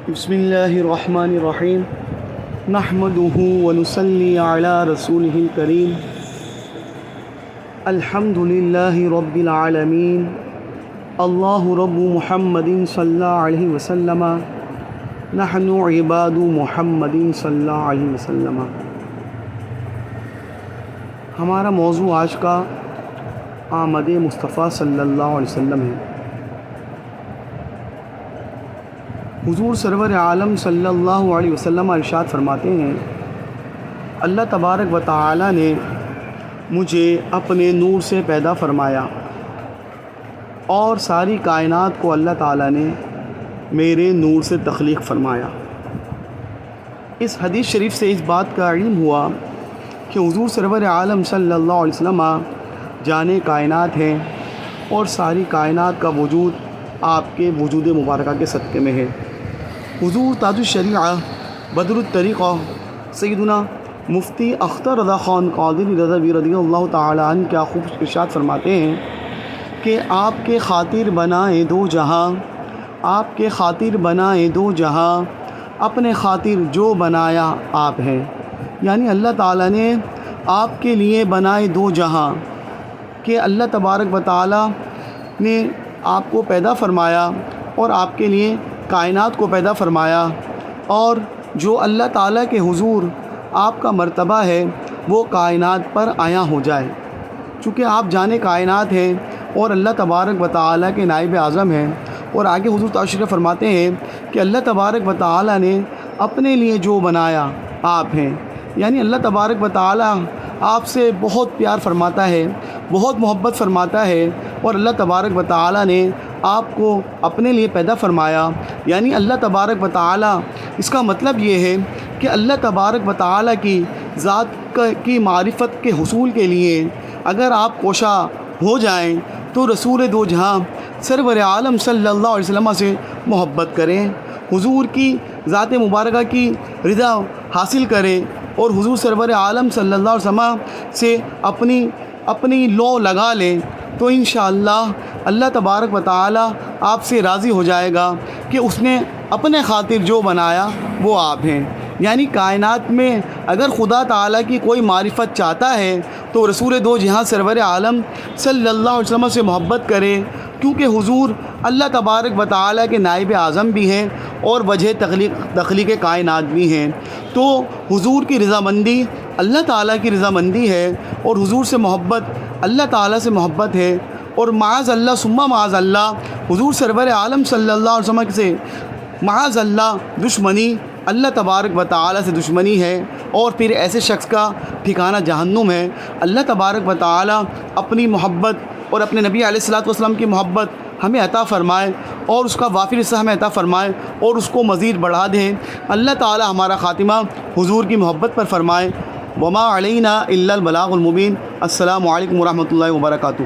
بسم اللہ الرحمن الرحیم نحمدہ ونصلی علی رسولہ الکریم الحمد للہ رب العالمین اللہ رب محمد صلی اللہ علیہ وسلم نحن عباد محمد صلی اللہ علیہ وسلم۔ ہمارا موضوع آج کا آمد مصطفیٰ صلی اللہ علیہ وسلم ہے۔ حضور سرور عالم صلی اللہ علیہ وسلم ارشاد فرماتے ہیں، اللہ تبارک و تعالی نے مجھے اپنے نور سے پیدا فرمایا اور ساری کائنات کو اللہ تعالی نے میرے نور سے تخلیق فرمایا۔ اس حدیث شریف سے اس بات کا علم ہوا کہ حضور سرور عالم صلی اللہ علیہ وسلم جانے کائنات ہیں اور ساری کائنات کا وجود آپ کے وجود مبارکہ کے صدقے میں ہے۔ حضور تاج الشریعہ بدر الطریقہ سیدنا مفتی اختر رضا خان قادری رضوی رضی اللہ تعالی عنہ کیا خوب ارشاد فرماتے ہیں کہ آپ کے خاطر بنائے دو جہاں، آپ کے خاطر بنائے دو جہاں، اپنے خاطر جو بنایا آپ ہیں۔ یعنی اللہ تعالیٰ نے آپ کے لیے بنائے دو جہاں کہ اللہ تبارک و تعالیٰ نے آپ کو پیدا فرمایا اور آپ کے لیے کائنات کو پیدا فرمایا، اور جو اللہ تعالیٰ کے حضور آپ کا مرتبہ ہے وہ کائنات پر عیاں ہو جائے۔ چونکہ آپ جانے کائنات ہیں اور اللہ تبارک و تعالیٰ کے نائب اعظم ہیں، اور آگے حضور تشریف فرماتے ہیں کہ اللہ تبارک و تعالیٰ نے اپنے لیے جو بنایا آپ ہیں۔ یعنی اللہ تبارک و تعالیٰ آپ سے بہت پیار فرماتا ہے، بہت محبت فرماتا ہے، اور اللہ تبارک و تعالیٰ نے آپ کو اپنے لیے پیدا فرمایا۔ یعنی اللہ تبارک و تعالیٰ، اس کا مطلب یہ ہے کہ اللہ تبارک و تعالیٰ کی ذات کی معرفت کے حصول کے لیے اگر آپ کوشاں ہو جائیں تو رسول دو جہاں سرور عالم صلی اللہ علیہ وسلم سے محبت کریں، حضور کی ذات مبارکہ کی رضا حاصل کریں، اور حضور سرور عالم صلی اللہ علیہ وسلم سے اپنی لو لگا لیں، تو انشاءاللہ اللہ تبارک و تعالی آپ سے راضی ہو جائے گا کہ اس نے اپنے خاطر جو بنایا وہ آپ ہیں۔ یعنی کائنات میں اگر خدا تعالیٰ کی کوئی معرفت چاہتا ہے تو رسول دو جہاں سرور عالم صلی اللہ علیہ وسلم سے محبت کرے، کیونکہ حضور اللہ تبارک و تعالیٰ کے نائب اعظم بھی ہیں اور وجہ تخلیق کائنات بھی ہیں۔ تو حضور کی رضامندی اللہ تعالیٰ کی رضامندی ہے، اور حضور سے محبت اللہ تعالیٰ سے محبت ہے، اور معاذ اللہ ثم معاذ اللہ حضور سرور عالم صلی اللہ علیہ وسلم سے معاذ اللہ دشمنی اللہ تبارک و تعالیٰ سے دشمنی ہے، اور پھر ایسے شخص کا ٹھکانہ جہنم ہے۔ اللہ تبارک و تعالیٰ اپنی محبت اور اپنے نبی علیہ الصلوۃ والسلام کی محبت ہمیں عطا فرمائے، اور اس کا وافر حصہ ہمیں عطا فرمائے، اور اس کو مزید بڑھا دے۔ اللہ تعالیٰ ہمارا خاتمہ حضور کی محبت پر فرمائے۔ وما علینا الا البلاغ المبین۔ السلام علیکم ورحمۃ اللہ وبرکاتہ۔